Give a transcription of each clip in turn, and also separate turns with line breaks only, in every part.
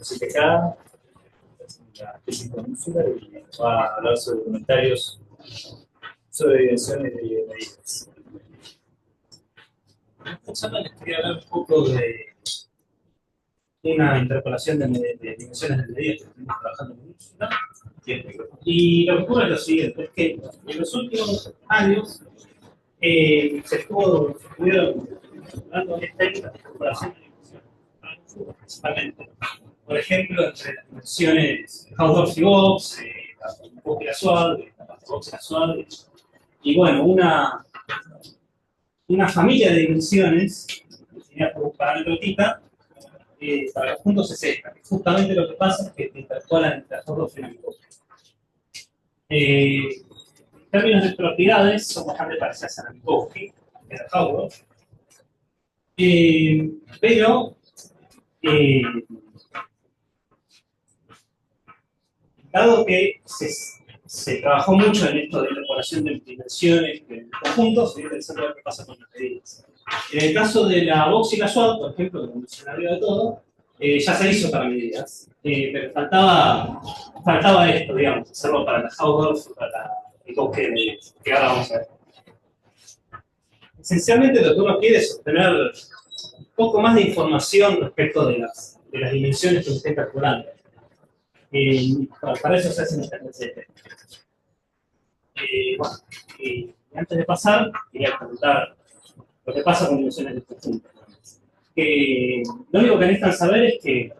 Así que acá la tesis conúnsula y va a hablar sobre comentarios sobre dimensiones de medidas. Pensando les quería hablar un poco de una interpolación de dimensiones de medidas que estuvimos trabajando en conúnsula. Y lo que ocurre es lo siguiente, es que en los últimos años se estuvieron dando técnicas de interpolación de dimensiones, principalmente. Por ejemplo, entre las dimensiones Hausdorff y Box, la Box y la Suárez, la Box y la Suárez, y bueno, una familia de dimensiones definida por un parámetro θ, para los puntos es esta. Justamente lo que pasa es que interpolan entre Hausdorff y la Box. En términos de propiedades, son bastante parecidas a la Minkowski, que era Hausdorff, pero dado que se trabajó mucho en esto de interpolación de dimensiones de conjuntos, sería interesante ver qué pasa con las medidas. En el caso de la Box y la Schwarz, por ejemplo, que mencioné arriba de todo, ya se hizo para medidas, pero faltaba esto, digamos, hacerlo para la Hausdorff, para la Minkowski de medidas, que ahora vamos a ver. Esencialmente lo que uno quiere es obtener un poco más de información respecto de las dimensiones que uno esté calculando. Para eso se hacen estas recetas. Bueno, y antes de pasar, quería preguntar lo que pasa con dimensiones de conjunto. Lo único que necesitan saber es que,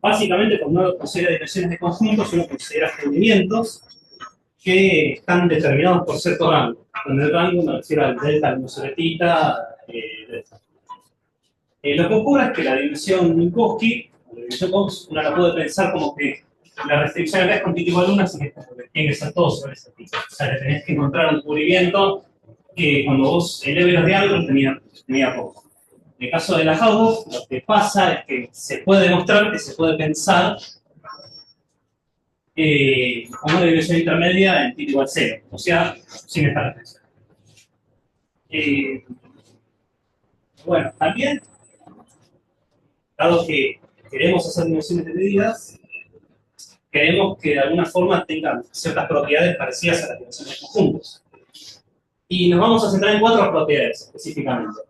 básicamente, cuando uno considera dimensiones de conjuntos, uno considera movimientos que están determinados por cierto rango. Con el rango me refiero al delta, 1 sobre θ, delta. Lo que ocurre es que la dimensión Minkowski, la dimensión Box, uno la puede pensar como que la restricción acá es con θ igual a 1, así que tiene que ser todo sobre ese θ. O sea, le tenés que encontrar un cubrimiento que cuando vos eleves los diámetros tenía poco. En el caso de la Hausdorff, lo que pasa es que se puede demostrar que se puede pensar como una dimensión intermedia en θ igual a 0, o sea, sin esta restricción. Bueno, también, dado que queremos hacer dimensiones de medidas, queremos que de alguna forma tengan ciertas propiedades parecidas a las dimensiones de conjuntos. Y nos vamos a centrar en 4 propiedades específicamente.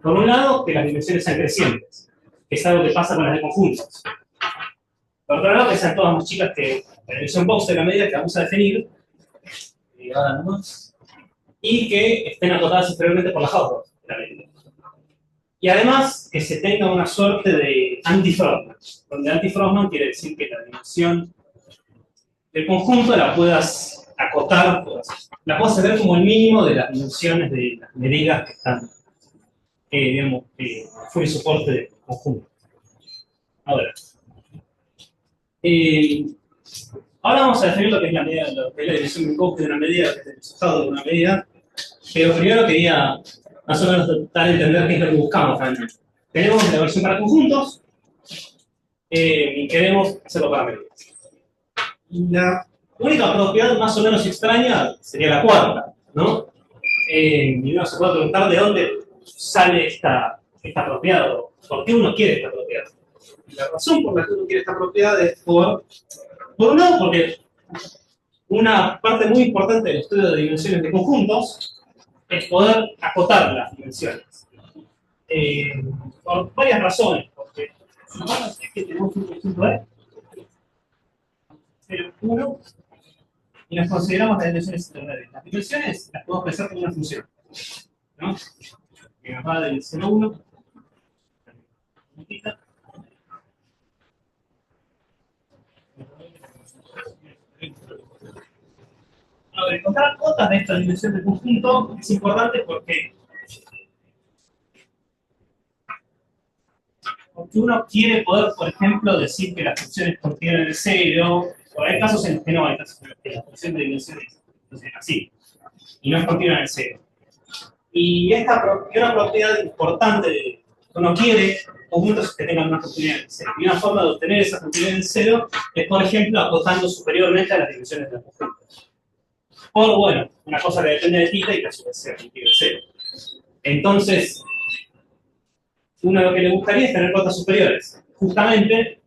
Por un lado, que las dimensiones sean crecientes, que es algo que pasa con las de conjuntos. Por otro lado, que sean todas más chicas que la dimensión Box de la medida que vamos a definir, y que estén acotadas inferiormente por la Hausdorff de la medida. Y además, que se tenga una suerte de anti-Frohman, donde anti-Frohman quiere decir que la dimensión del conjunto la puedas acotar, la puedas ver como el mínimo de las dimensiones de las medidas que están, digamos, fuera soporte del conjunto. Ahora vamos a definir lo que es la medida, lo que es la dimensión Minkowski de una medida, que es el resultado de una medida, pero primero quería más o menos tratar de entender qué es lo que buscamos realmente. Tenemos la versión para conjuntos y queremos hacerlo para medidas. La única propiedad más o menos extraña sería la cuarta, ¿no? Y uno se puede preguntar de dónde sale esta propiedad, o por qué uno quiere esta propiedad. La razón por la que uno quiere esta propiedad es por un lado, porque una parte muy importante del estudio de dimensiones de conjuntos es poder acotar las dimensiones. Por varias razones, porque supongamos que tenemos un conjunto E, 0, 1, y nos consideramos las dimensiones intermedias. Las dimensiones las podemos pensar como una función, ¿no? Que nos va del 0, 1, encontrar cotas de esta dimensión de conjunto es importante porque uno quiere poder, por ejemplo, decir que las funciones contienen el 0, o hay casos en los que no, hay casos en los que la función de dimensiones es así, y no contienen el 0. Y una propiedad importante que uno quiere conjuntos que tengan una continuidad en 0. Y una forma de obtener esa continuidad en 0 es, por ejemplo, acotando superiormente a las dimensiones del conjunto. Por, bueno, una cosa que depende de θ y que a su vez sea contigo en 0. Entonces, uno lo que le gustaría es tener cotas superiores. Justamente,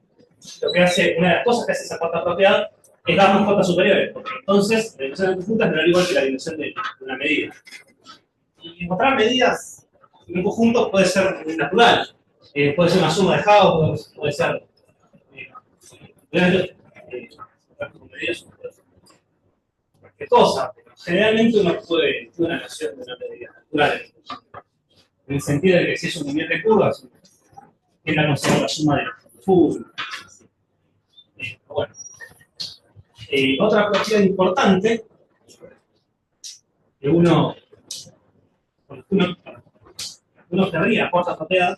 una de las cosas que hace esa cota propiedad es darnos cotas superiores, porque entonces la dimensión de conjuntas no es igual que la dimensión de una medida. Y encontrar medidas en un conjunto puede ser natural, puede ser una suma de Hausdorff, puede ser medidas cualquier cosa. Generalmente uno puede tener una noción de una medida natural, en el sentido de que si es un movimiento de curvas, es la considero la suma de full. Bueno. Otra cuestión importante que uno querría corta propiedad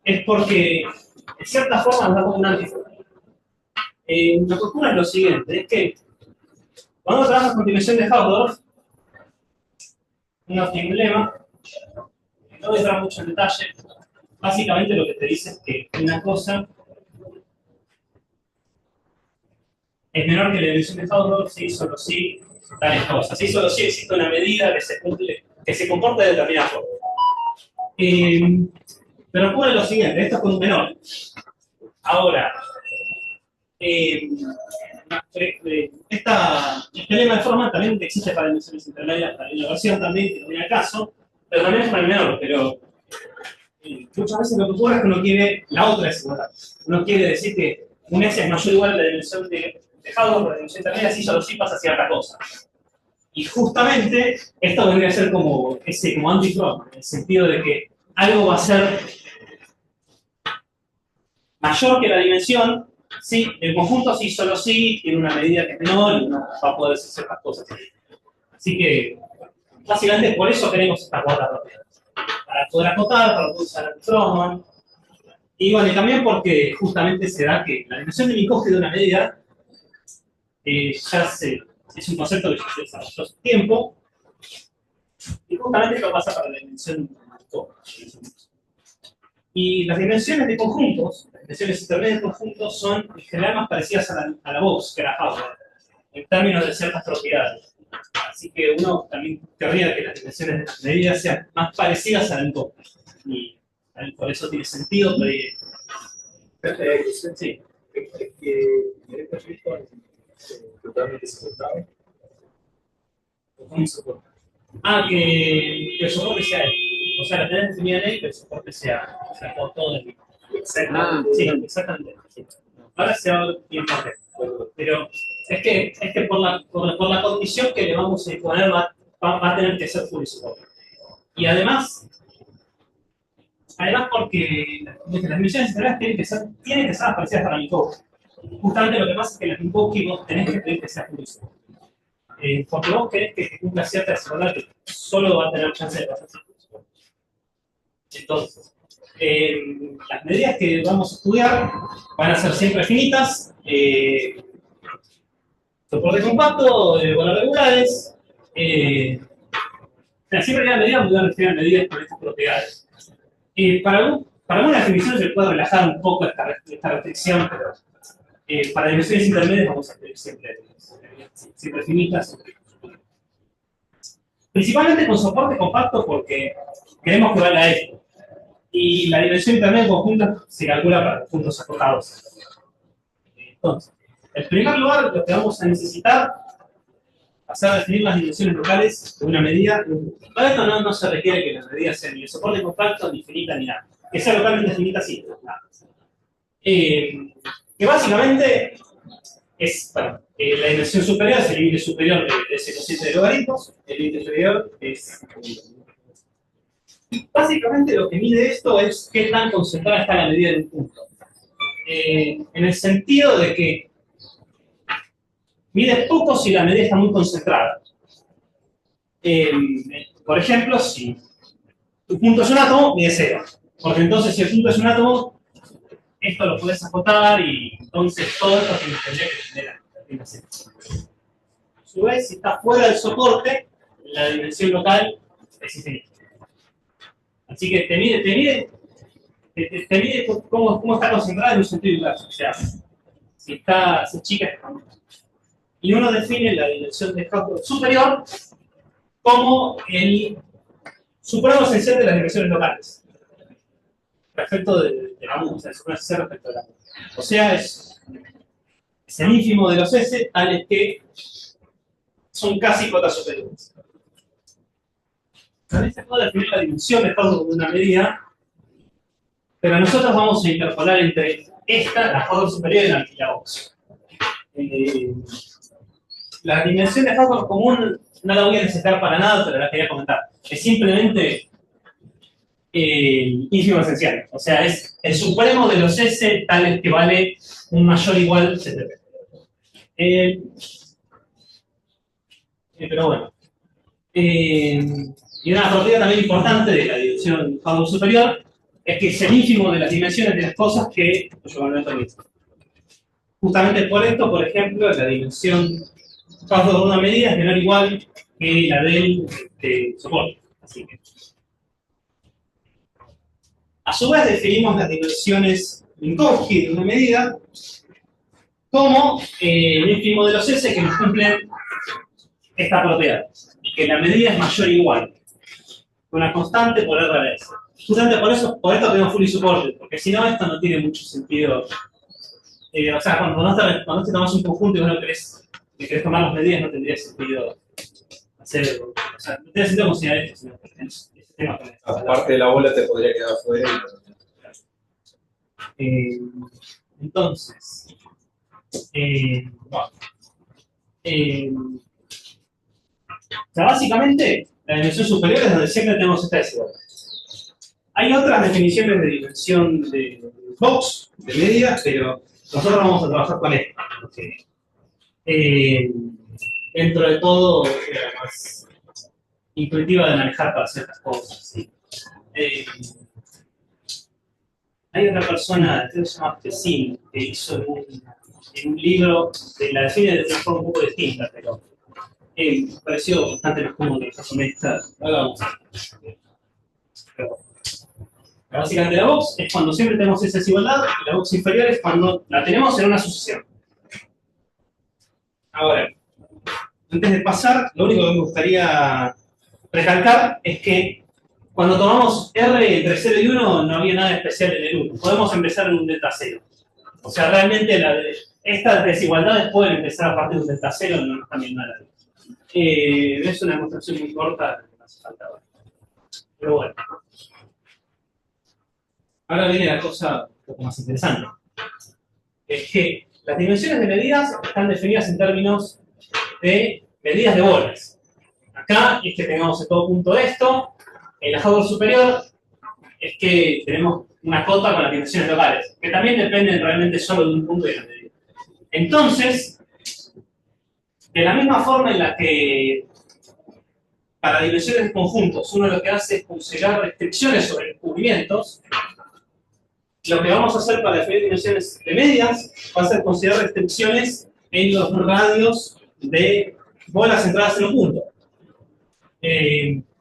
es porque en cierta forma nos da como un antiflujo. Lo que ocurre es lo siguiente, es que cuando trabajas con dimensión de Hausdorff, uno tiene un lema, no voy a entrar mucho en detalle, básicamente lo que te dice es que una cosa es menor que la dimensión de Hausdorff si solo si tales cosas. Si solo si existe una medida que se comporta de determinada forma. Pero ocurre lo siguiente, esto es con un menor. Ahora, este lema de forma también existe para dimensiones intermedias, para la inversión también, que no viene al caso, pero también es para el menor, pero muchas veces lo que ocurre es que uno quiere la otra desigualdad. Uno quiere decir que un S es mayor o igual a la dimensión de Hausdorff, la dimensión intermedia, si solo sí pasa cierta cosa. Y justamente esto vendría a ser como anti-Fromm, en el sentido de que algo va a ser mayor que la dimensión, sí, el conjunto sí, solo sí, tiene una medida que es menor y no va a poder hacer ciertas cosas. Así que, básicamente por eso queremos esta cuarta propiedad. Para poder acotar, para poder usar anti-Fromm. Y bueno, y también porque justamente se da que la dimensión de Minkowski de una medida es un concepto que ya se desarrolló hace tiempo, y justamente esto pasa para la dimensión de Minkowski. Y las dimensiones de conjuntos, las dimensiones intermedias de conjuntos, son en general más parecidas a la Box que a la Hausdorff, en términos de ciertas propiedades. Así que uno también querría que las dimensiones de las medidas sean más parecidas a la Minkowski. Y por eso tiene sentido pedir. Sí.
Totalmente soportable.
Que el soporte sea él. O sea, la tenés definida en él, que el soporte sea por todo el mismo. Sí, exactamente. Sí. Ahora se va a ver bien por qué. Pero es que por la condición que le vamos a imponer va a tener que ser full soporte. Y además porque las dimensiones integrales tienen que ser parecidas a la Minkowski. Justamente lo que pasa es que la Minkowski vos tenés que pedir que sea full soporte. Porque vos querés que cumpla cierta desigualdad que solo va a tener chance de pasar. Entonces, las medidas que vamos a estudiar van a ser siempre finitas, soporte compacto, valores regulares, siempre que haya medidas, me voy a referir a medidas con estas propiedades. Para algunas definiciones se puede relajar un poco esta restricción, pero para dimensiones intermedias vamos a pedir siempre finitas. Principalmente con soporte compacto porque queremos que valga esto. Y la dimensión intermedia del conjunto se calcula para conjuntos acotados. Entonces, en primer lugar, lo que vamos a necesitar hacer definir las dimensiones locales de una medida. Para esto no se requiere que las medidas sean ni el soporte compacto, ni finita, ni nada. Que sea localmente finita, sí. Nada. Que básicamente es, bueno, la dimensión superior es el límite superior de ese cociente de logaritmos, el límite inferior es... Básicamente lo que mide esto es qué tan concentrada está la medida en un punto. En el sentido de que mide poco si la medida está muy concentrada. Por ejemplo, si tu punto es un átomo, mide 0. Porque entonces si el punto es un átomo, esto lo puedes acotar y entonces todo esto tendría que tener la 0. A su vez, si está fuera del soporte, la dimensión local es infinita. Así que te mide cómo está concentrada en un sentido inverso. O sea, si es chica, es famosa. Y uno define la dimensión de Hausdorff superior como el supremo esencial de las dimensiones locales. respecto de la muestra, es una C respecto de la muestra. O sea, es el ínfimo de los S, tales que son casi cotas superiores. También se puede definir la dimensión de Hausdorff de una medida, pero nosotros vamos a interpolar entre esta, la Hausdorff superior, y la Box. La dimensión de Hausdorff común no la voy a necesitar para nada, pero la quería comentar. Es simplemente ínfimo esencial. O sea, es el supremo de los S tales que vale un mayor o igual CTP. Pero bueno. Y una propiedad también importante de la dimensión Hausdorff superior es que es el ínfimo de las dimensiones de las cosas que yo complemento mismo. Justamente por esto, por ejemplo, la dimensión Hausdorff de una medida es menor o igual que la del soporte. Así que. A su vez definimos las dimensiones Minkowski de una medida como el ínfimo de los S que nos cumplen esta propiedad, que la medida es mayor o igual que una constante por R de S. Justamente por esto tenemos fully supported, porque si no, esto no tiene mucho sentido. O sea, cuando te tomas un conjunto y vos no querés tomar las medidas, no tendría sentido hacer. O sea, no tendría sentido considerar esto, sino que tenés este tema con esto.
Aparte de la bola te podría quedar fuera.
Entonces, o sea, básicamente, la dimensión superior es donde siempre tenemos esta desigualdad. Hay otras definiciones de dimensión de box, de media, pero nosotros vamos a trabajar con esta. Dentro de todo, es la más intuitiva de manejar para ciertas cosas. ¿Sí? Hay otra persona, creo que se llama Pessin, que hizo en un libro, la define de una forma un poco distinta, pero me pareció bastante más cómodo que con esta. Hagamos. Básicamente la box es cuando siempre tenemos esa desigualdad, y la box inferior es cuando la tenemos en una sucesión. Ahora, antes de pasar, lo único que me gustaría recalcar es que cuando tomamos R entre 0 y 1 no había nada especial en el 1. Podemos empezar en un delta 0. O sea, realmente estas desigualdades pueden empezar a partir de un delta 0, no nos cambian nada. Es una demostración muy corta, no hace falta ahora. Pero bueno. Ahora viene la cosa un poco más interesante. Es que las dimensiones de medidas están definidas en términos de medidas de bolas. Acá es que tengamos en todo punto esto. En la Hausdorff superior es que tenemos una cota con las dimensiones locales, que también dependen realmente solo de un punto de la medida. Entonces, de la misma forma en la que para dimensiones de conjuntos uno lo que hace es considerar restricciones sobre los cubrimientos, lo que vamos a hacer para definir dimensiones de medias va a ser considerar restricciones en los radios de bolas centradas en un punto.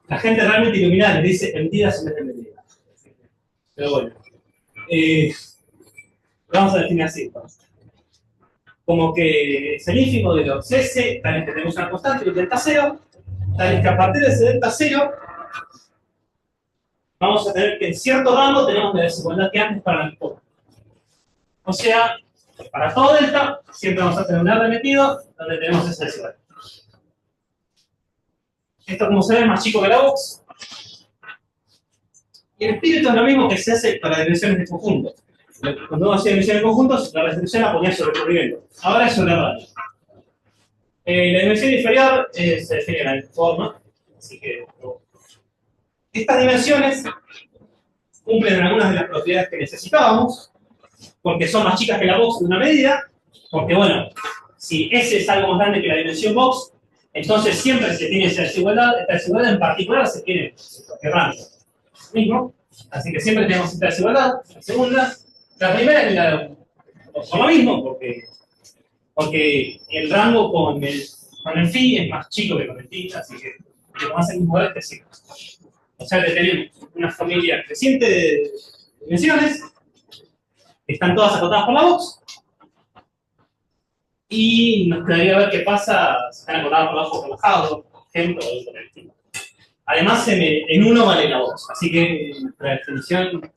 La gente realmente iluminada le dice medidas en vez de medidas. Pero bueno. Vamos a definir así. Como que es el ínfimo de los S, tal vez que tenemos una constante y un delta 0, tal vez que a partir de ese delta 0 vamos a tener que en cierto rango tenemos la desigualdad que antes para la misma. O sea, para todo delta siempre vamos a tener un R metido donde tenemos esa desigualdad. Esto, como se ve, es más chico que la box. Y el espíritu es lo mismo que se hace para dimensiones de conjuntos. Cuando uno hacía dimensiones de conjuntos, la restricción la ponía sobre el cubrimiento. Ahora es sobre el radio. La dimensión inferior se define de la misma forma. Así que estas dimensiones cumplen algunas de las propiedades que necesitábamos, porque son más chicas que la box en una medida, porque bueno, si S es algo más grande que la dimensión box, entonces siempre se tiene esa desigualdad. Esta desigualdad en particular se tiene en cualquier rango. Mismo. Así que siempre tenemos esta desigualdad. La segunda, la primera es por lo mismo, porque el rango con el phi es más chico que con el pi, así que lo más el mismo es sí. O sea que tenemos una familia creciente de dimensiones, están todas acotadas por la box, y nos quedaría ver qué pasa si están acotadas por abajo por la Hausdorff, por ejemplo, o por el tipo. Además, en uno vale la box, así que nuestra definición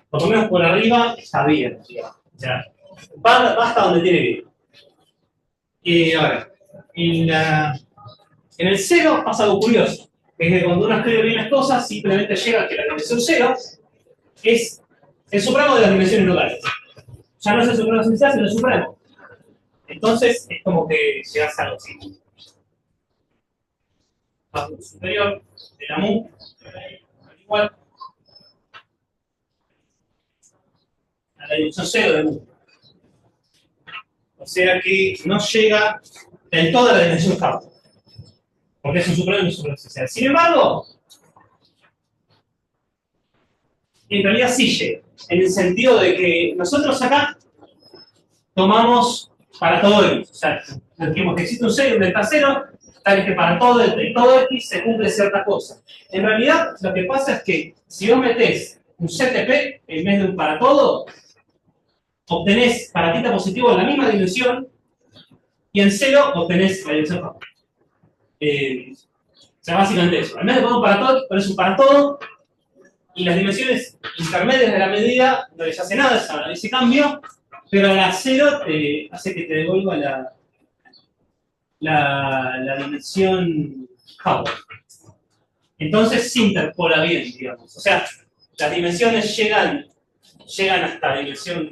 por lo menos por arriba está bien, digamos. O sea, va hasta donde tiene que ir. Y ahora, en el cero pasa algo curioso, que es que cuando uno escribe bien las cosas, simplemente llega a que la dimensión cero es el supremo de las dimensiones locales. Ya no es el supremo esencial, sino el supremo. Entonces, es como que llegas a algo así. Bajo superior de la mu igual a la dimensión cero de mu. O sea que no llega del todo a la dimensión K. Porque es un supremo y un supremo esencial. Sin embargo, en realidad sí llega. En el sentido de que nosotros acá tomamos para todo X. O sea, dijimos que existe un 0 y un delta 0, tal que para todo X se cumple cierta cosa. En realidad, lo que pasa es que si vos metés un CTP en vez de un para todo, obtenés para tita positivo en la misma dimensión y en 0 obtenés la dimensión J. O sea, básicamente eso. En vez de poner un para todo, pones un para todo y las dimensiones intermedias de la medida no les hace nada, ese cambio, pero a la 0 te hace que te devuelva la dimensión Hubble. Entonces se interpola bien, digamos. O sea, las dimensiones llegan hasta la dimensión,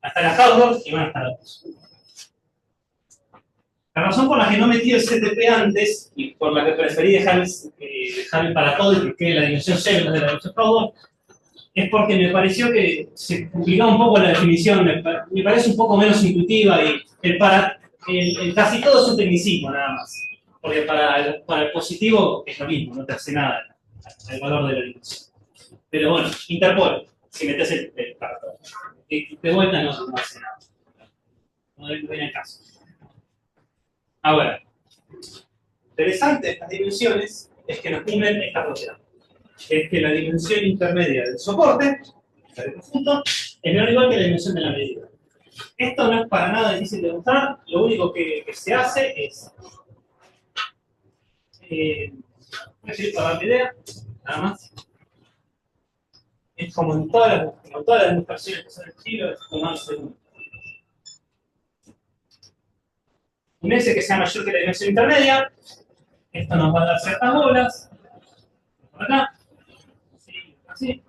hasta la Hubble y van hasta la 2. La razón por la que no metí el CTP antes y por la que preferí dejar el para todo y que quede la dimensión 0 de la dimensión Hubble es porque me pareció que se complicaba un poco la definición, me parece un poco menos intuitiva y el casi todo es un tecnicismo nada más. Porque para el positivo es lo mismo, no te hace nada el valor de la dimensión. Pero bueno, interpola, si metes el para todo. De vuelta no hace nada. No viene el caso. Ahora, interesante de estas dimensiones es que nos cumplen esta propiedad. Es que la dimensión intermedia del soporte, del conjunto, es menor o igual que la dimensión de la medida. Esto no es para nada difícil de demostrar, lo único que se hace es para la idea, nada más. Es como en todas las demostraciones que son estilo, es tomarse un S que sea mayor que la dimensión intermedia. Esto nos va a dar ciertas bolas. Por acá. Así.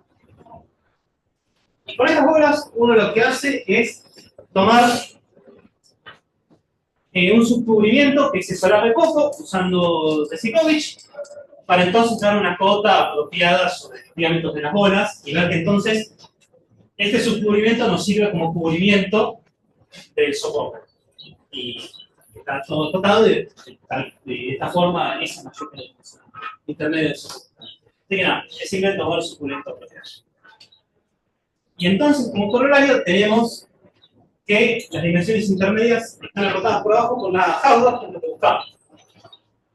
Y con estas bolas, uno lo que hace es tomar un subcubrimiento que se solape poco, usando Tesicovich, para entonces dar una cota apropiada sobre los diámetros de las bolas y ver que entonces este subcubrimiento nos sirve como cubrimiento del soporte. Y está todo tocado de esta forma, esa mayor que la intermedio del soporte. Así que nada, es simplemente tomar el subcubrimiento apropiado. Y entonces, como corolario, tenemos que las dimensiones intermedias están acotadas por abajo con la Howard, que es lo que buscamos.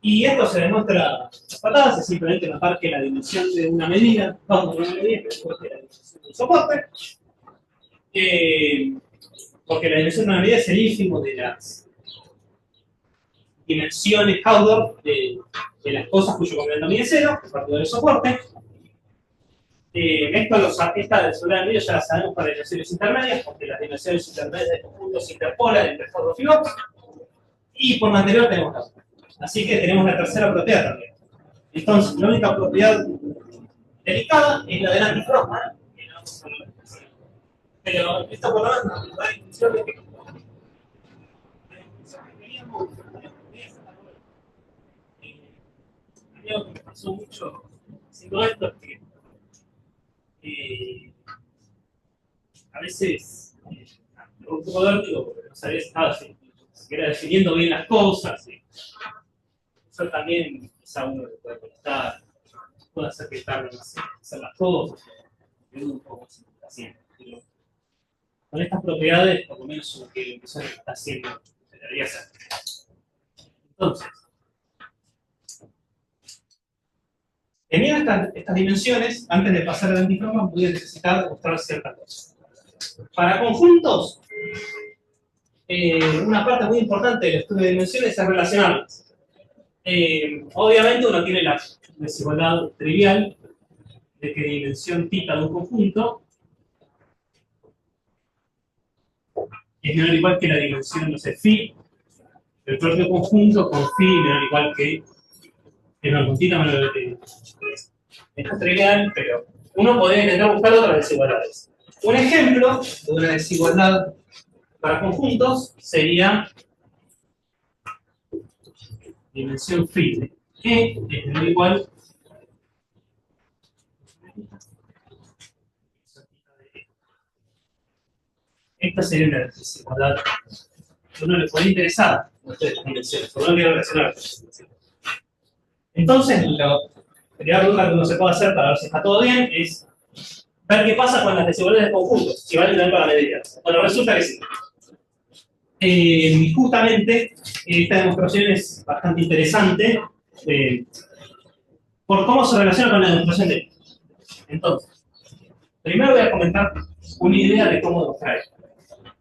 Y esto se demuestra las patadas, es simplemente notar que la dimensión de una medida, vamos a una medida, que después de la dimensión del soporte, porque la dimensión de una medida es el ínfimo de las dimensiones Howard de las cosas cuyo complemento mide 0, a partir del soporte. Esta de sobre la medida ya la sabemos para dimensiones intermedias, porque las dimensiones intermedias del conjunto se interpolan entre Ford y Fibox. Y por lo anterior tenemos la otra. Así que tenemos la tercera propiedad también. Entonces, la única propiedad delicada es la del anti-Frontman. Pero esto por lo menos nos da la intención de que queríamos algo que me pasó mucho haciendo esto es que a veces un poco de vértigo porque no sabía si estaba definiendo bien las cosas. Eso también es a uno que puede molestar, puede hacer que tarde más en hacer las cosas, un poco más impaciente. Pero con estas propiedades, por lo menos lo que se está haciendo, se debería hacer. Entonces, teniendo estas dimensiones, antes de pasar al antifroma, voy a necesitar demostrar ciertas cosas. Para conjuntos, una parte muy importante del estudio de dimensiones es relacionarlas. Obviamente uno tiene la desigualdad trivial de que dimensión θ de un conjunto es menor o igual que la dimensión, no sé, phi, del propio conjunto con phi menor o igual que una puntita menor que esto es trivial, pero uno podría intentar buscar otras desigualdades. Un ejemplo de una desigualdad para conjuntos sería dimensión phi, que es menor o igual esta sería una desigualdad que uno le puede interesar a ustedes las dimensiones, pero no quiero relacionar. Entonces, la primera pregunta que uno se puede hacer para ver si está todo bien es ver qué pasa con las desigualdades de conjuntos, si valen también para medidas. Bueno, resulta que sí. Y justamente esta demostración es bastante interesante por cómo se relaciona con la demostración de esto. Entonces, primero voy a comentar una idea de cómo demostrar esto.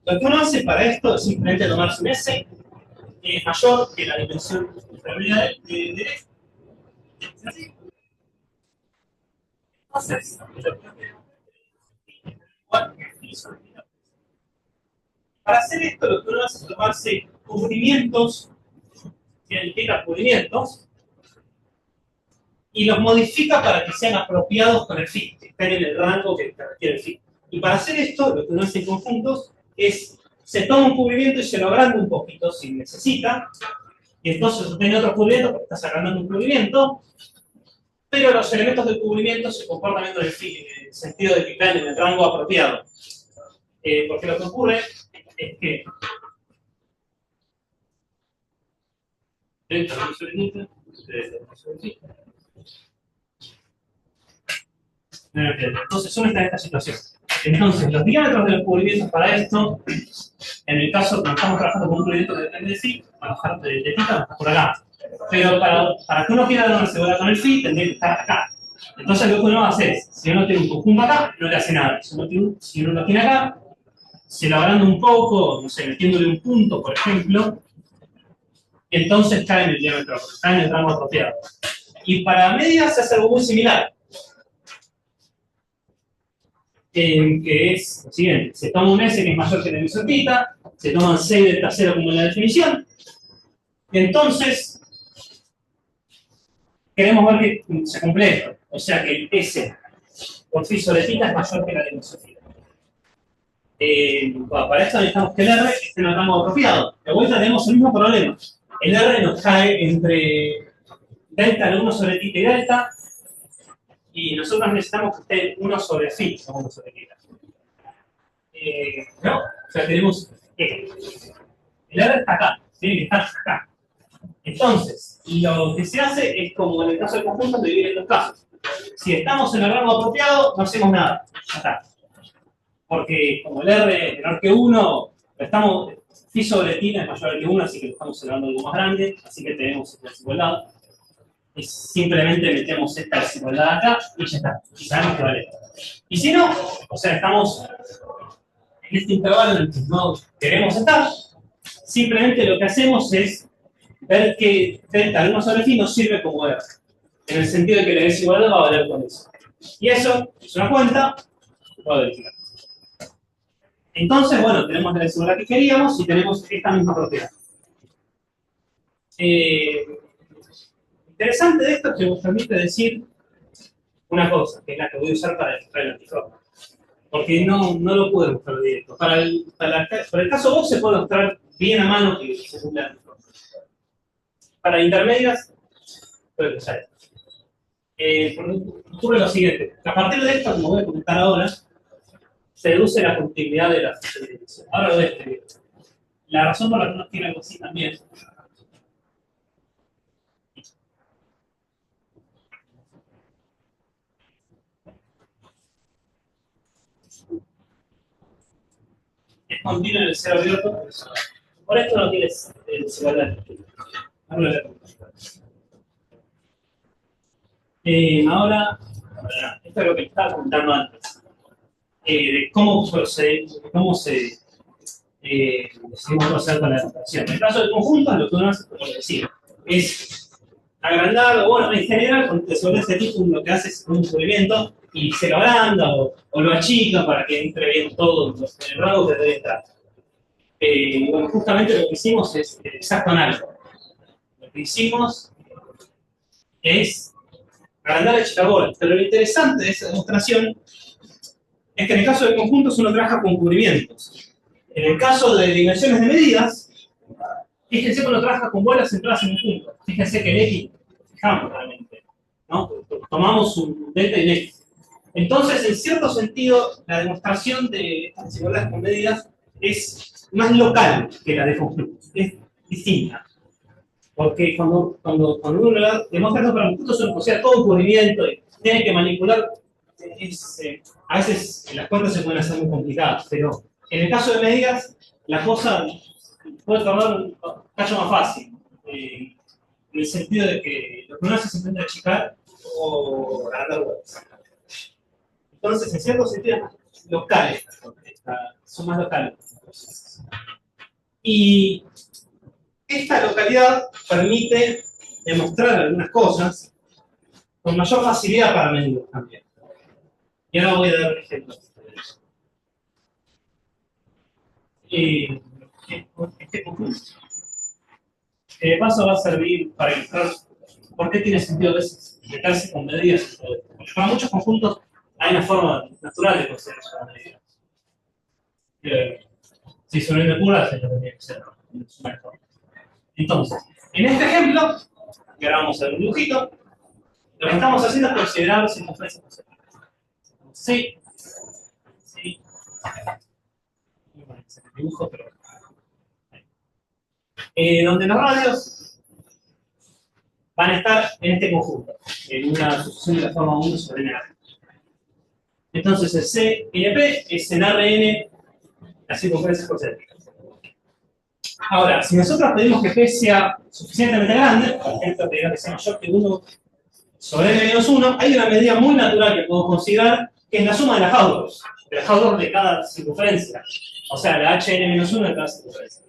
Lo que uno hace para esto es simplemente tomarse un S que es mayor que la dimensión intermedia de esto. Entonces, para hacer esto, lo que uno hace es tomarse cubrimientos, identifica cubrimientos, y los modifica para que sean apropiados con el phi, que estén en el rango que requiere el phi. Y para hacer esto, lo que uno hace en conjuntos es, se toma un cubrimiento y se lo agranda un poquito si necesita, y entonces obtiene otro cubrimiento porque estás agrandando un cubrimiento, pero los elementos del cubrimiento se comportan dentro del phi, en el sentido de que caen en el rango apropiado. Porque lo que ocurre es que entonces uno está en esta situación. Entonces, los diámetros de los cubrimientos para esto, en el caso que estamos trabajando con un cubrimiento que depende de phi, van a bajar de θ, van a estar por acá. Pero para que uno quiera dar una seguridad con el phi, tendría que estar acá. Entonces, lo que uno hace es, si uno tiene un conjunto acá, no le hace nada. Si uno lo tiene acá, se lo agranda un poco, no sé, metiéndole un punto, por ejemplo, y entonces cae en el diámetro, cae en el rango apropiado. Y para medias se hace algo muy similar. Que es lo siguiente, se toma un S que es mayor que la dimensión θ, se toman 6 delta 0 como en la definición, y entonces queremos ver que se cumple esto, o sea que el S por phi sobre θ es mayor que la dimensión θ. Bueno, para esto necesitamos que el R esté en el rango apropiado. De vuelta tenemos el mismo problema. El R nos cae entre delta de 1 sobre θ y delta, y nosotros necesitamos que esté 1 sobre phi, no 1 sobre θ. ¿No? O sea, tenemos esto. El R está acá, tiene que estar acá. Entonces, lo que se hace es como en el caso del conjunto, dividir en dos casos. Si estamos en el rango apropiado, no hacemos nada. Ya está. Porque como el R es menor que 1, estamos phi sobre θ es mayor que 1, así que lo estamos elevando algo más grande, así que tenemos esta desigualdad. Y simplemente metemos esta desigualdad acá y ya está. Y sabemos que vale. Y si no, o sea, estamos en este intervalo en el que no queremos estar, simplemente lo que hacemos es ver que delta de 1 sobre phi nos sirve como R, en el sentido de que la desigualdad va a valer con eso. Y eso es una cuenta que puedo verificar. Entonces, bueno, tenemos la desigualdad que queríamos y tenemos esta misma propiedad. Interesante de esto es que nos permite decir una cosa, que es la que voy a usar para demostrar el antiforme. Porque no lo pude mostrar directo. Para el caso vos se puede mostrar bien a mano que se cumple el antiforme. Para intermedias, puede usar esto. Ocurre lo siguiente. A partir de esto, como voy a comentar ahora, se deduce la continuidad de la dimensión. Ahora lo voy a escribir. La razón por la que uno tiene algo así también es continuo en el cero abierto. Por esto no tienes desigualdad. Ahora, esto es lo que estaba comentando antes. De cómo decidimos proceder con la demostración. En el caso del conjunto, lo que uno hace, como decía, es agrandar, o bueno, en general, sobre este tipo, lo que hace es un cubrimiento y se lo agranda o lo achica para que entre bien todo en el rango que debe entrar. Bueno, justamente lo que hicimos es exacto análogo. Lo que hicimos es agrandar el Chicago. Pero lo interesante de esa demostración es que en el caso de conjuntos uno trabaja con cubrimientos. En el caso de dimensiones de medidas, fíjense que uno trabaja con bolas centradas en un punto. Fíjense que el X, fijamos realmente, ¿no? Tomamos un delta y un X. Entonces, en cierto sentido, la demostración de estas desigualdades con medidas es más local que la de conjuntos. Es distinta. Porque cuando uno demuestra esto para conjuntos, uno considera todo un cubrimiento y tiene que manipular. A veces las cuentas se pueden hacer muy complicadas, pero en el caso de medidas, la cosa puede tornar un cacho más fácil. En el sentido de que lo que uno hace es simplemente achicar o agrandar vueltas. Entonces, en cierto sentido, locales, son más locales. Y esta localidad permite demostrar algunas cosas con mayor facilidad para medir también. Y ahora voy a dar un ejemplo. Este conjunto. De paso va a servir para ilustrar por qué tiene sentido a veces meterse con medidas. Porque para muchos conjuntos hay una forma natural de considerar las medidas. Si son de puras, es lo que tiene que ser. Entonces, en este ejemplo, que ahora vamos a ver un dibujito, lo que estamos haciendo es considerar circunferencias concentricas. Sí. Bueno, es el dibujo, pero. Donde los radios van a estar en este conjunto, en una sucesión de la forma 1 sobre n. Entonces, el CNP es en Rn las circunferencias concéntricas. Ahora, si nosotros pedimos que P sea suficientemente grande, por ejemplo, pedimos que sea mayor que 1 sobre n-1, hay una medida muy natural que podemos considerar, que es la suma de las Hausdorff, de cada circunferencia. O sea, la hn-1 de cada circunferencia.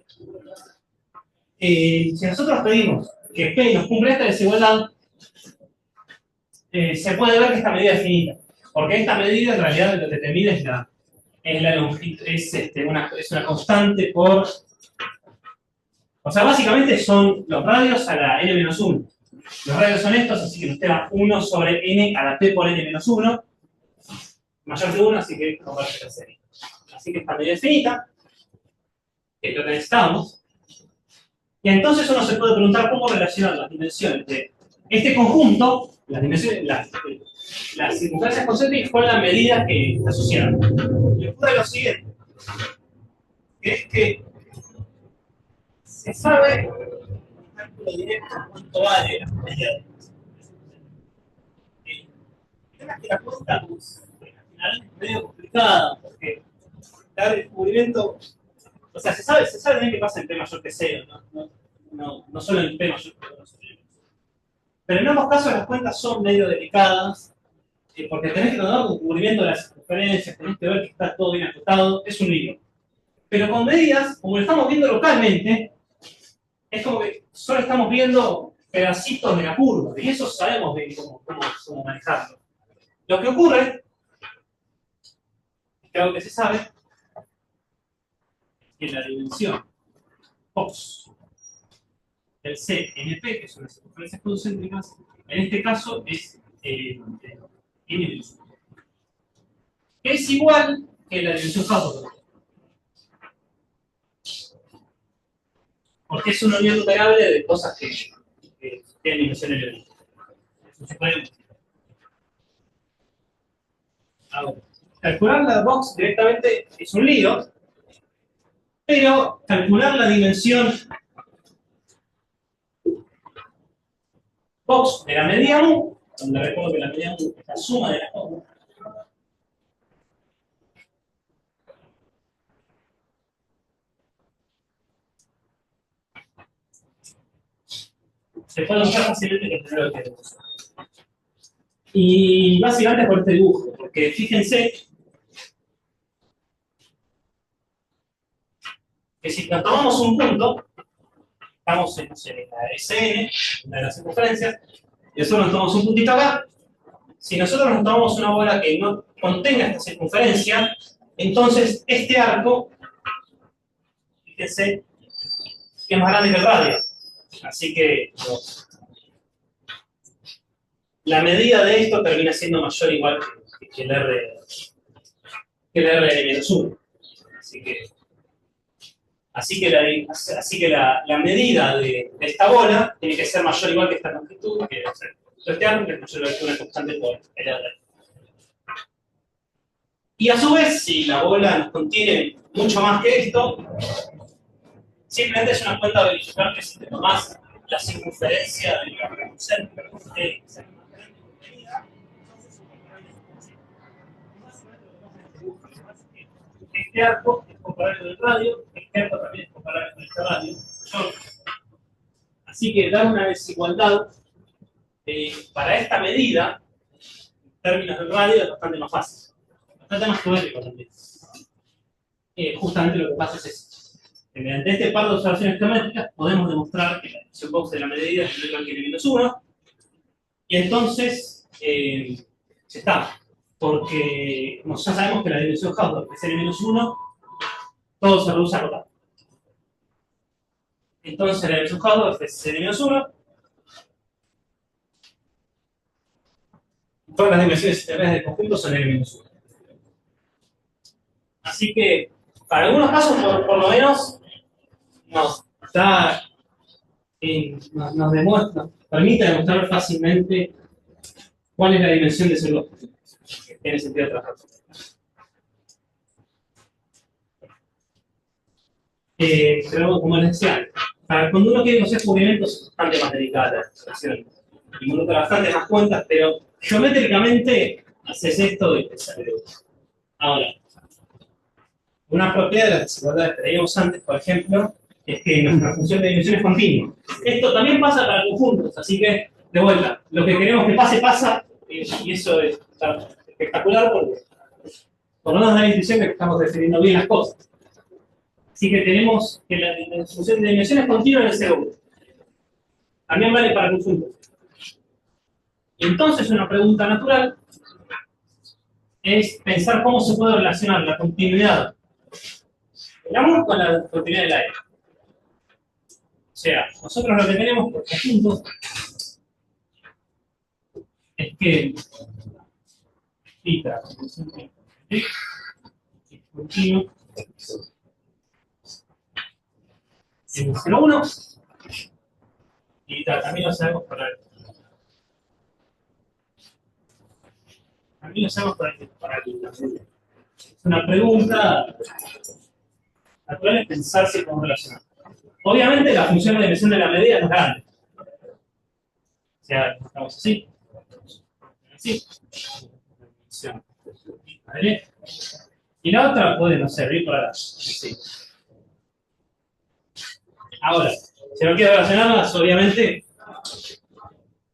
Si nosotros pedimos que P nos cumpla esta desigualdad, se puede ver que esta medida es finita. Porque esta medida en realidad lo que te mide es la longitud, es una constante por. O sea, básicamente son los radios a la n-1. Los radios son estos, así que nos queda 1 sobre n a la p por n-1, mayor que 1, así que converge la serie. Así que esta medida es finita, que es lo que necesitamos. Y entonces uno se puede preguntar cómo relacionar las dimensiones de este conjunto, las circunferencias concéntricas, con la medida que está asociada. Y ocurre lo siguiente, que es que se sabe cálculo directo cuánto vale la medida de el tema es que la cuenta al final es medio complicada, porque dar el descubrimiento. O sea, se sabe bien qué pasa en P mayor que 0, no solo en P mayor que 2. Pero en ambos casos las cuentas son medio delicadas, porque tenés que tener un cubrimiento de las circunferencias, tenés que ver que está todo bien ajustado, es un lío. Pero con medidas, como lo estamos viendo localmente, es como que solo estamos viendo pedacitos de la curva, y eso sabemos bien cómo manejarlo. Lo que ocurre, que algo que se sabe, que la dimensión Fox del CNP, que son las circunferencias concéntricas, en este caso es n, que es igual que la dimensión Hausdorff, porque es una unión numerable de cosas que tienen dimensión L. Eso se puede. Ahora, calcular la box directamente es un lío, pero calcular la dimensión box de la medida U, donde recuerdo que la medida U es la suma de las dos. Se puede usar fácilmente que primero lo que tenemos. Y básicamente por este dibujo, porque fíjense que si nos tomamos un punto, estamos en la SN, una de las circunferencias, y nosotros nos tomamos un puntito acá. Si nosotros nos tomamos una bola que no contenga esta circunferencia, entonces este arco fíjense que es más grande que el radio. Así que la medida de esto termina siendo mayor o igual que el R de menos 1. Así que la medida de esta bola tiene que ser mayor o igual que esta longitud, que debe ser este ángulo, que es mayor o igual que una constante por el R. Y a su vez, si la bola nos contiene mucho más que esto, simplemente es una cuenta verificar que si te tomás la circunferencia de la concéntrica de este arco es comparable con el radio, este arco también es comparable con este radio. Así que dar una desigualdad para esta medida, en términos del radio, es bastante más fácil. Bastante más teórico también. Justamente lo que pasa es eso. Mediante este par de observaciones geométricas podemos demostrar que la dimensión box de la medida es menor que N-1, y entonces ya está. Porque como ya sabemos que la dimensión Hausdorff es N-1, todo se reduce a rotar. Entonces la dimensión Hausdorff es N-1. Todas las dimensiones sistemales del conjunto son N-1. Así que, para algunos casos, por lo menos, nos permite demostrar fácilmente cuál es la dimensión de ese bloque. Tiene sentido trabajar. Pero como les decía, cuando uno quiere conocer cubrimientos es bastante más delicada la observación. Involucra bastante más cuentas, pero geométricamente haces esto y te sale. Ahora, una propiedad de las desigualdades que teníamos antes, por ejemplo, es que nuestra función de dimensión es continua. Esto también pasa para conjuntos, así que, de vuelta, lo que queremos que pase, pasa, y eso es espectacular porque por lo menos da la intuición de que estamos definiendo bien las cosas. Así que tenemos que la función de dimensión es continua en el segundo. También vale para conjuntos. Y entonces una pregunta natural es pensar cómo se puede relacionar la continuidad del amor con la continuidad del aire. O sea, nosotros lo que tenemos por conjuntos es que θ es continuo en 0,1 y también lo sabemos para el. También lo sabemos para el. Es una pregunta natural es pensar si podemos relacionar. Obviamente la función de dimensión de la medida es más grande. O sea, estamos así. Así. ¿Vale? Y la otra puede no servir para así. Ahora, si no quiero relacionarlas, obviamente,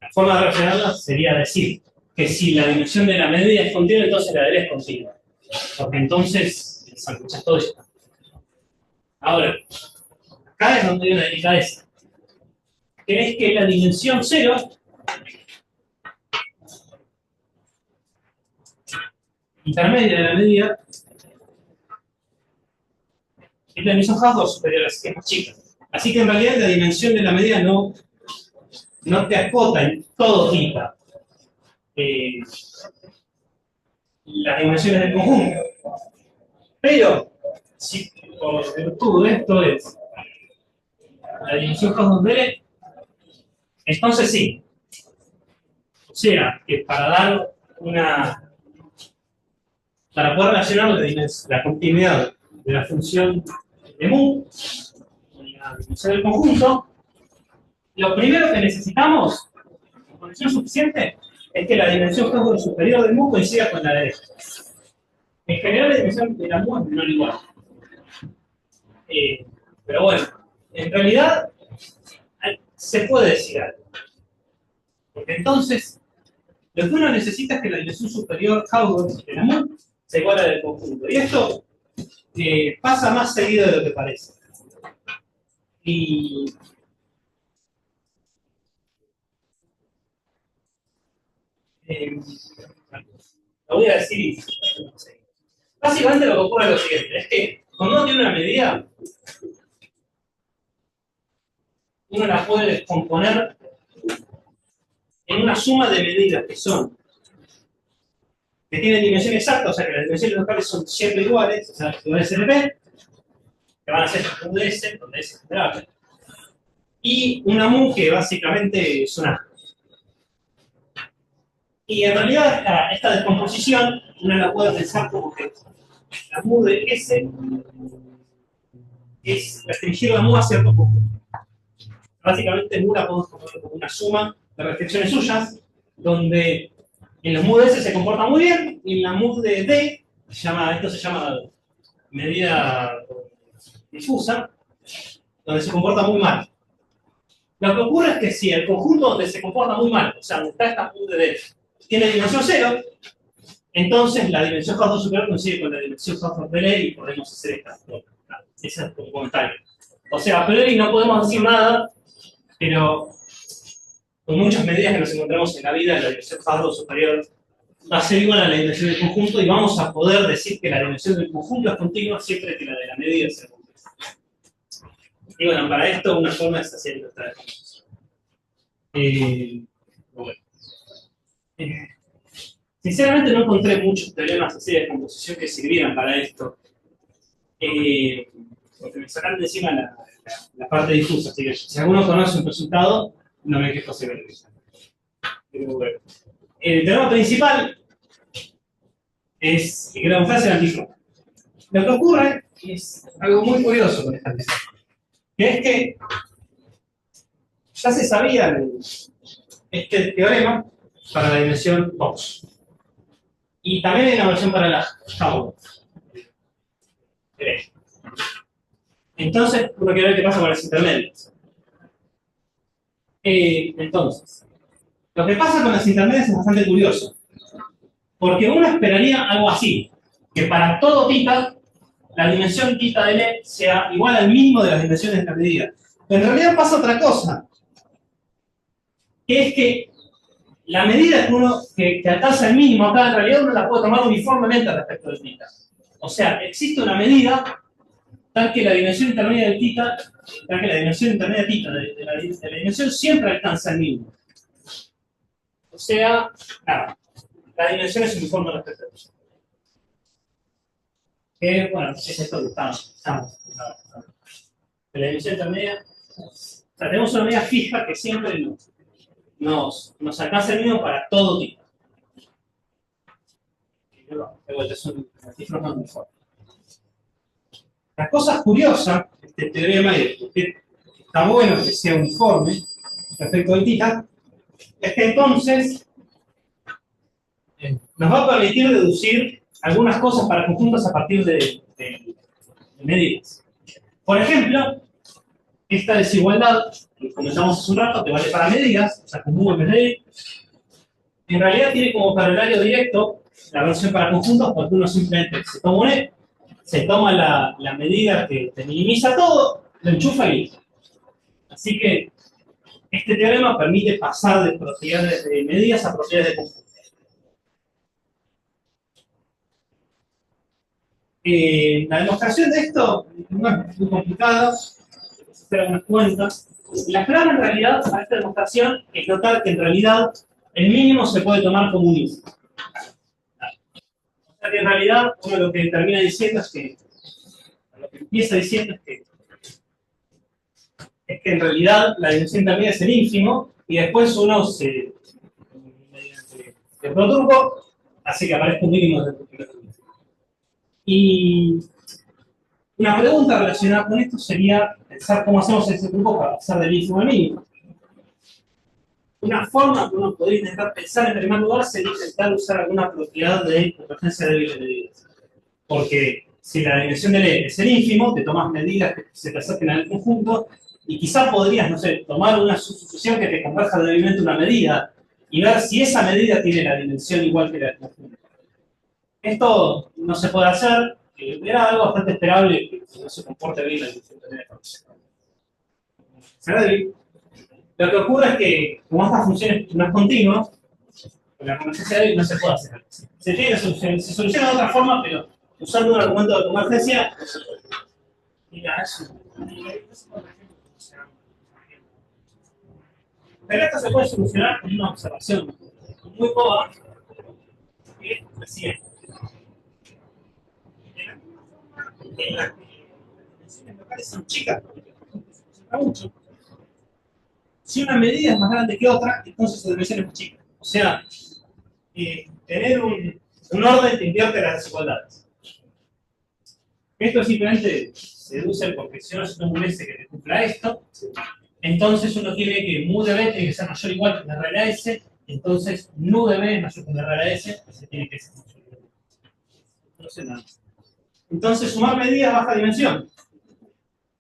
la forma de relacionarlas sería decir que si la dimensión de la medida es continua, entonces la de él es continua. Porque entonces sanguchas todo esto. Ahora, acá es donde hay una delicadeza, que es que la dimensión 0 intermedia de la medida es la dimensión Hausdorff superior, así que es más chica. Así que en realidad la dimensión de la medida no te acota en todo θ las dimensiones del conjunto. Pero, si por virtud de esto es la dimensión Hausdorff de L, entonces sí. O sea, que para poder relacionar la continuidad de la función de mu con la dimensión del conjunto, lo primero que necesitamos, con condición suficiente, es que la dimensión Hausdorff superior del mu coincida con la de esto. En general, la dimensión de la mu es menor o igual. Pero bueno, en realidad se puede decir algo. Porque entonces, lo que uno necesita es que la dimensión superior Hausdorff de la mu se iguala del conjunto. Y esto pasa más seguido de lo que parece. Y lo voy a decir. Básicamente lo que ocurre es lo siguiente, es que cuando uno tiene una medida, uno la puede descomponer en una suma de medidas que tienen dimensión exacta, o sea que las dimensiones locales son siempre iguales, o sea, iguales SNP, que van a ser UDS, donde S es generable, y una mu que básicamente es una. Y en realidad esta descomposición uno la puede pensar como que la mu de S es restringir la mu a cierto punto. Básicamente mu la podemos poner como una suma de restricciones suyas, donde en los mu de S se comporta muy bien, y en la mu de D, esto se llama medida difusa, donde se comporta muy mal. Lo que ocurre es que si el conjunto donde se comporta muy mal, o sea, donde está esta mu de D, tiene dimensión 0, entonces la dimensión Hausdorff superior coincide con la dimensión Hausdorff de Lie y podemos hacer esta. Ese es un comentario. O sea, a priori no podemos decir nada, pero con muchas medidas que nos encontramos en la vida, la dimensión Hausdorff superior va a ser igual a la dimensión del conjunto y vamos a poder decir que la dimensión del conjunto es continua siempre que la de la medida sea continua. Y bueno, para esto una forma es hacer esta descomposición. Sinceramente no encontré muchos teoremas así de descomposición que sirvieran para esto. Porque me sacaron de encima la parte difusa, así que si alguno conoce un resultado, no me quejo severamente. Pero bueno. El teorema principal es que la demostrar el antifront. Lo que ocurre es algo muy curioso con esta tesis, que es que ya se sabía este teorema para la dimensión Box. Y también hay una versión para la Hausdorff. Entonces, uno quiere ver qué pasa con las intermedias. Entonces, lo que pasa con las intermedias es bastante curioso. Porque uno esperaría algo así, que para todo θ, la dimensión θ de L sea igual al mínimo de las dimensiones de la medida. Pero en realidad pasa otra cosa, que es que la medida que alcanza el mínimo acá, en realidad uno la puede tomar uniformemente respecto del θ. O sea, existe una medida tal que la dimensión intermedia del θ, tal que la dimensión intermedia θ de la dimensión siempre alcanza el mínimo. O sea, nada, la dimensión es uniforme respecto a eso. Bueno, es esto que estamos. La dimensión intermedia, o sea, tenemos una medida fija que siempre nos alcanza el mínimo para todo tipo. De vuelta, es un antifront uniforme. La cosa curiosa de este teorema y porque está bueno que sea uniforme respecto al θ, es que entonces nos va a permitir deducir algunas cosas para conjuntos a partir de medidas. Por ejemplo, esta desigualdad que comentamos hace un rato, que vale para medidas, o sea, con U en vez de I, en realidad tiene como corolario directo la versión para conjuntos, porque uno simplemente se toma un E, se toma la medida que te minimiza todo, lo enchufa y listo. Así que este teorema permite pasar de propiedades de medidas a propiedades de conjuntos. La demostración de esto no es muy complicada, hacer algunas cuentas. La clave en realidad para esta demostración es notar que en realidad el mínimo se puede tomar como un índice. O sea que en realidad uno lo que termina diciendo es que, lo que empieza diciendo es que en realidad la dimensión intermedia es el ínfimo y después uno mediante el protruco hace que aparezca un mínimo de Y una pregunta relacionada con esto sería pensar cómo hacemos ese truco para pasar del ínfimo al mínimo. Una forma que uno podría intentar pensar en primer lugar sería intentar usar alguna propiedad de convergencia débil de medidas. Porque si la dimensión de L es el ínfimo, te tomas medidas que se te acerquen al conjunto y quizás podrías, no sé, tomar una sustitución que te converja débilmente una medida y ver si esa medida tiene la dimensión igual que la del conjunto. Esto no se puede hacer, era algo bastante esperable que no se comporte bien la dimensión de será débil. Lo que ocurre es que, como estas funciones no es continua, con la convergencia débil no se puede hacer. Se soluciona de otra forma, pero usando un argumento de convergencia, mira, eso. Pero esto se puede solucionar con una observación muy boba, que es la siguiente. De la misma forma en la que las dimensiones locales son chicas, porque se funciona mucho, si una medida es más grande que otra, entonces su dimensión es más chica. O sea, tener un orden te invierte las desigualdades. Esto simplemente se deduce porque si no es un S que te cumpla esto, entonces uno tiene que mu de B tiene que ser mayor o igual que una regla S, entonces nu de B es mayor que una regla S, se tiene que ser mayor que una regla S. No sé nada. Entonces sumar medidas baja dimensión.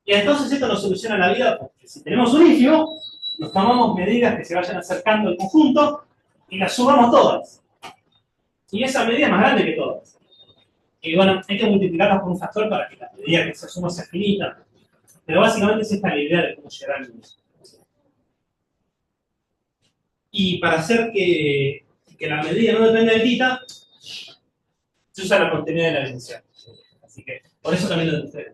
Y entonces esto nos soluciona la vida porque si tenemos un ínfimo, nos tomamos medidas que se vayan acercando al conjunto y las sumamos todas. Y esa medida es más grande que todas. Y bueno, hay que multiplicarlas por un factor para que la medida que se suma sea finita. Pero básicamente es esta la idea de cómo llegar al número. Y para hacer que la medida no dependa de θ, se usa la continuidad de la dimensión. Así que, por eso también lo demostré.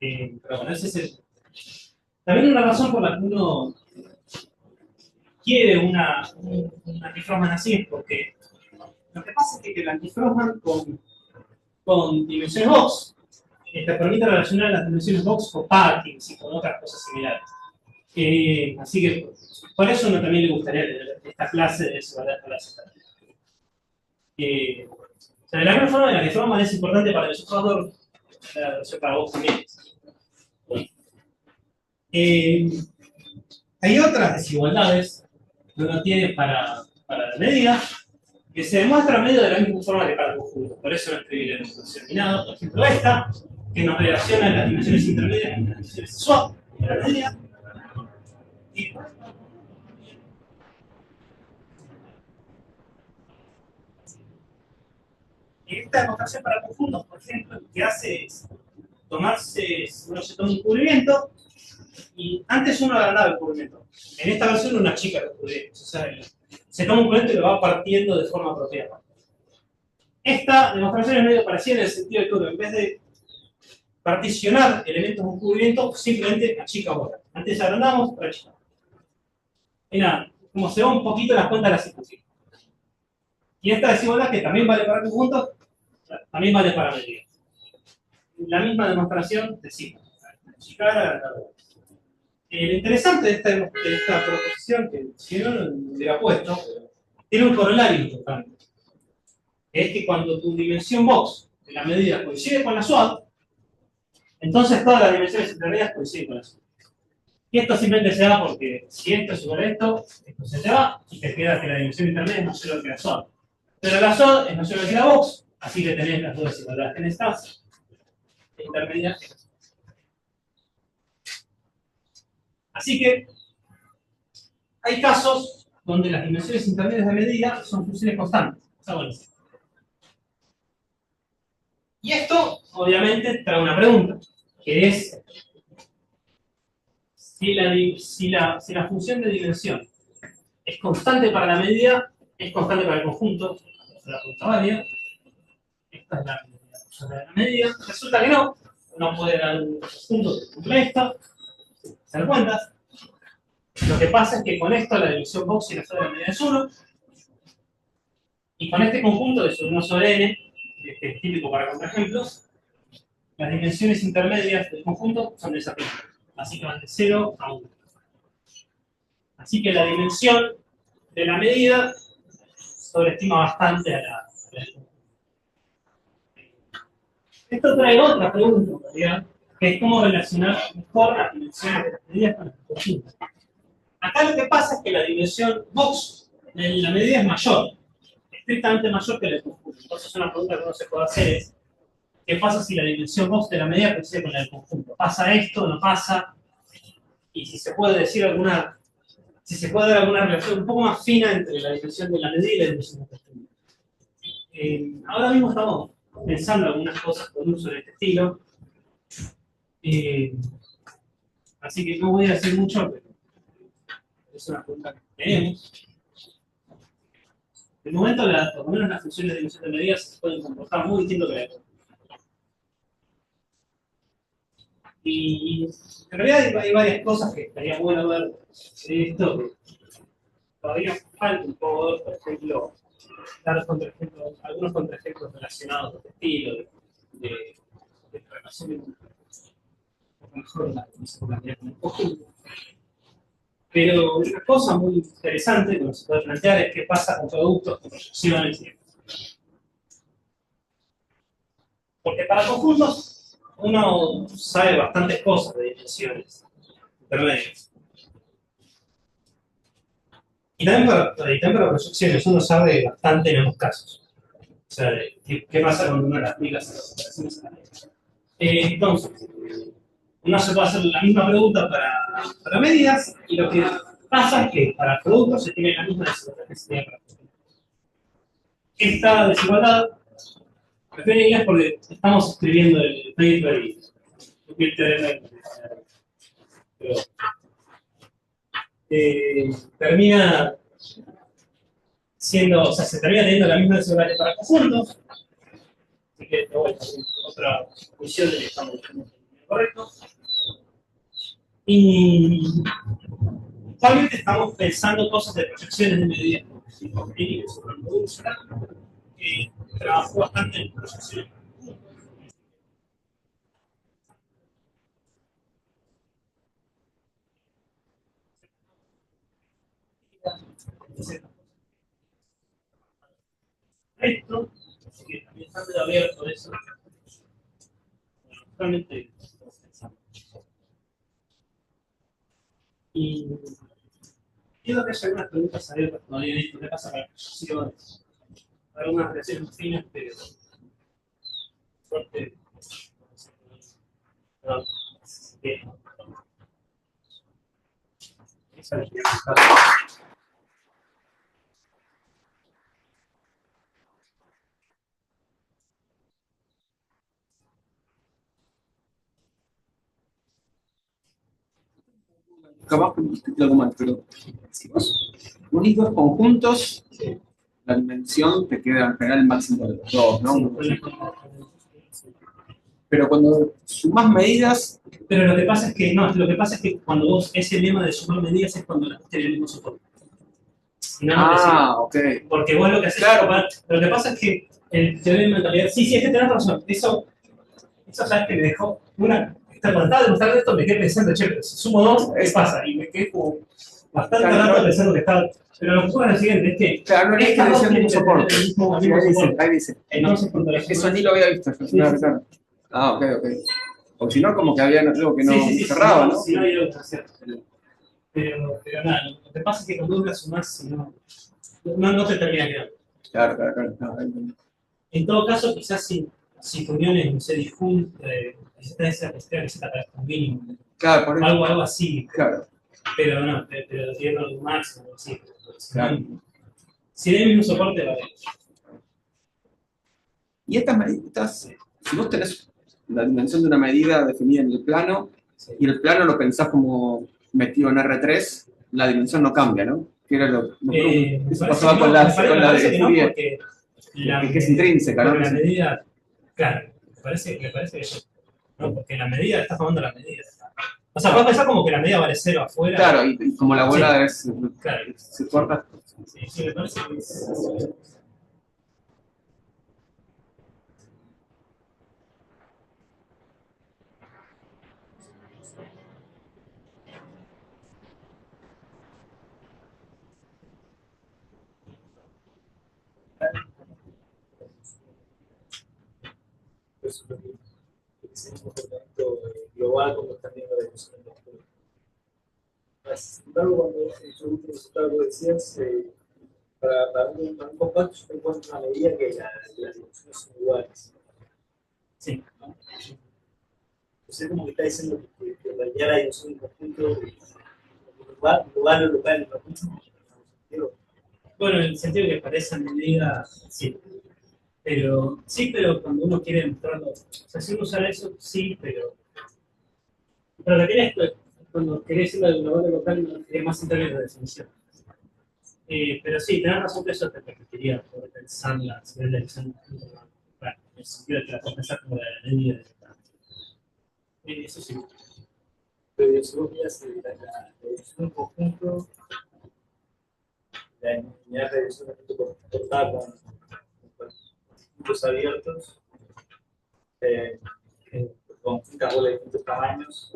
Pero bueno, ese es el... También una razón por la que uno quiere un anti-Frohman así es porque lo que pasa es que el anti-Frohman con dimensiones box te permite relacionar las dimensiones box con packings y con otras cosas similares. Así que por eso uno también le gustaría tener esta clase de desigualdad escalar. O sea, de la misma forma, el anti-Frohman es importante para el observador, para vos también. Hay otras desigualdades que uno tiene para la medida que se demuestran medio de la misma forma que para el conjunto. Por eso no escribí la demostración ni nada. Por ejemplo, esta, que nos relaciona las dimensiones intermedias con las dimensiones swap de la medida. Y esta demostración para conjuntos, por ejemplo, lo que hace es uno se toma un cubrimiento y antes uno agrandaba el cubrimiento. En esta versión una chica los cubrimientos. O sea, se toma un cubrimiento y lo va partiendo de forma apropiada. Esta demostración es medio parecida en el sentido de que uno, en vez de particionar elementos de un cubrimiento, simplemente achica ahora. Antes agrandamos, ahora achicamos. Y nada, como se va un poquito las cuentas de la situación. Y esta desigualdad, que también vale para conjuntos, también vale para medidas. La misma demostración de sigma. Achicar, agrandar. Lo interesante de esta proposición, que si no lo hubiera puesto, tiene un corolario importante. Es que cuando tu dimensión box de la medida coincide con la SWAT, entonces todas las dimensiones intermedias coinciden con la SWAT. Y esto simplemente se da porque si esto es igual a esto se te va y te queda que la dimensión intermedia es mayor que la SWAT. Pero la SWAT es mayor que la box, así que tenés las dos desigualdades que necesitas. Intermedia. Así que hay casos donde las dimensiones intermedias de medida son funciones constantes. Está bueno. Y esto, obviamente, trae una pregunta, que es si la función de dimensión es constante para la medida, es constante para el conjunto, es la pregunta válida. Esta es la función de la medida. Resulta que no, no puede dar un conjunto que cumple esto, hacer cuentas. Lo que pasa es que con esto la dimensión box y la sola de la medida es 1, y con este conjunto de 1 sobre n, que es típico para contraejemplos, las dimensiones intermedias del conjunto son desafinadas. Así que van de 0 a 1. Así que la dimensión de la medida sobreestima bastante a la del conjunto. Esto trae otra pregunta, en realidad, que es cómo relacionar mejor las dimensiones de las medidas con las conjuntos. Acá lo que pasa es que la dimensión box de la medida es mayor, estrictamente mayor que la del conjunto. Entonces una pregunta que uno se puede hacer es, ¿qué pasa si la dimensión box de la medida coincide con la del conjunto? ¿Pasa esto? ¿No pasa? Y si se puede decir si se puede dar alguna relación un poco más fina entre la dimensión de la medida y la dimensión del conjunto. Ahora mismo estamos pensando algunas cosas con uso de este estilo. Así que no voy a decir mucho, pero es una pregunta que tenemos. De momento, por lo menos las funciones de dimensión de medidas se pueden comportar muy distinto que la de conjunto. Y en realidad hay varias cosas que estaría bueno ver de esto, que todavía falta un poco ver, por ejemplo, dar algunos contraejemplos relacionados con el estilo, de, de relación mejor la con el conjunto. Pero una cosa muy interesante que se puede plantear es qué pasa con productos con proyecciones. Porque para conjuntos uno sabe bastantes cosas de dimensiones intermedias. Y también para proyecciones uno sabe bastante en ambos casos. O sea, qué pasa cuando uno las aplica a las operaciones a la vez. Entonces, uno se puede hacer la misma pregunta para medidas, y lo que pasa es que para productos se tiene la misma desigualdad que se tiene para conjuntos. Esta desigualdad es porque estamos escribiendo el paper y el teorema, pero termina siendo, o sea, se termina teniendo la misma desigualdad para conjuntos, así que bueno, otra visión de que estamos diciendo correcto. Y actualmente estamos pensando cosas de proyecciones de medidas que trabajó bastante en proyecciones. Esto, así que también está medio abierto eso. Bueno, actualmente estamos pensando. Y quiero que haya algunas preguntas abiertas todavía en esto. ¿Qué pasa con las proyecciones? Algunas relaciones finas, pero suerte. No, bien. Esa es la
Capaz que expliqué algo mal, pero si vos unís dos conjuntos, la dimensión te queda en general el máximo de los dos, ¿no? Pero cuando sumás medidas,
Pero lo que pasa es que, no, lo que pasa es que cuando vos, ese lema de sumar medidas es cuando las tiene el mismo soporte. Si no, no te sirve.
ok.
Porque vos lo que haces
Claro.
es pero lo que pasa es que el teorema en realidad, sí, es que tenés razón. Eso sabes que me dejó una. Cuando estaba demostrando esto, me quedé pensando, che, pero si sumo dos, ¿qué pasa? Y me quedé como bastante rato pensando que estaba. Pero lo que ocurre es lo siguiente, es que.
Claro, no es que decía el mismo soporte. Ahí dice.
Entonces, cuando
eso ni lo había visto.
Sí.
Ah, ok. O si no, como que había algo que no cerraba, ¿no?
Sí, no había otra, cierto. Pero nada, lo que pasa es que cuando vos la sumás, no te termina quedando.
Claro.
En todo caso, quizás si tu unión no se disjunta, esa cuestión que se trata de un mínimo.
Claro, por eso.
Algo así.
Claro.
Pero no, pero tiene algo más, algo así.
Claro.
Si hay el mismo soporte, va a haber.
Y estas medidas, si vos tenés la dimensión de una medida definida en el plano,
Sí.
y el plano lo pensás como metido en R3, la dimensión no cambia, ¿no? Que era eso pasaba con la de Fourier, que es intrínseca, ¿no?
La medida, claro, me parece que no, porque la medida, estás tomando la medida. O sea, puedes pensar como que la medida vale 0 afuera.
Claro, y como la bola se corta.
Sí, me parece que es.
Eso es lo que decimos un elemento global como también lo de los elementos. Sin embargo, cuando yo utilizo algo decías, para un compacto yo encuentro una medida que las dimensiones son iguales.
Sí.
Entonces, como que está diciendo que en realidad la dimensión del conjunto global o local en el conjunto.
Bueno, en el sentido que para esa medida, sí. Pero cuando uno quiere mostrarlo, o sea, si uno usa eso, sí, pero lo que querés, cuando querés decirlo de global o local, no querés más en términos de definición. Pero sí, tenés razón que eso te permitiría poder pensar la visión, bueno, en el sentido de que la puedes pensar como la medida de Eso sí.
Pero si vos miras la reducción conjunto, la unidad de reducción conjunto cortada con puntos abiertos, con fincas bolas de distintos tamaños,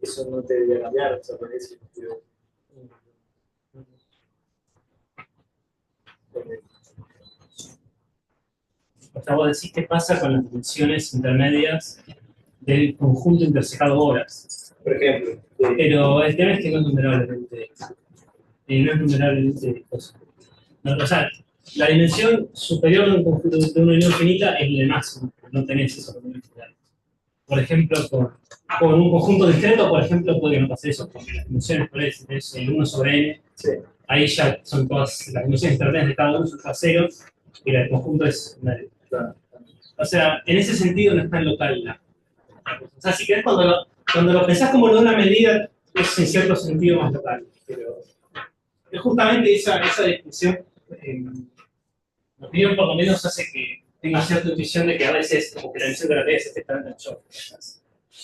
eso no te debería cambiar, o sea, parece que
O sea, vos decís qué pasa con las dimensiones intermedias del conjunto intersecado horas.
por ejemplo,
Pero el tema es que no es numerablemente. No es numerablemente cosa. No, o sea, la dimensión superior de un conjunto de una unión finita es el máximo. No tenés eso con unión final. Por ejemplo, con un conjunto discreto, por ejemplo, puede que no pase eso, porque las dimensiones por ahí es el 1 sobre n.
sí.
Ahí ya son todas las dimensiones intermedias de cada uno son todas ceros y el conjunto es medio. O sea, en ese sentido no es tan local la cosa. O sea, si querés, cuando lo pensás como de una medida, es en cierto sentido más local. Pero es justamente esa discusión, mi opinión por lo menos hace que tenga cierta intuición de que a veces como que la dimensión de la T es efectivamente mayor.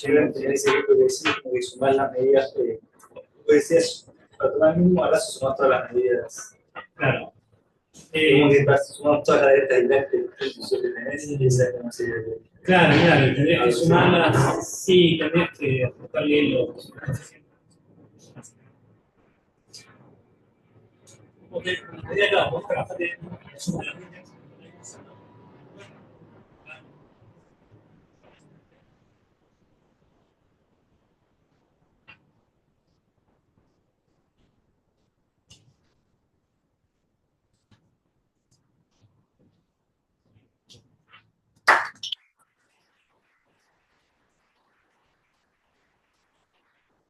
Llega a tener ese grupo de decir como que sumar las medidas, puede ser, para tomar el mismo abrazo sumar todas las medidas.
Claro.
Como que sumamos todas las medidas que tenés y esa es una serie de...
Claro, tendrías que sumarlas, sí, tendrías que ajustarle los... Ok, me quedaría acá, vos trabajate,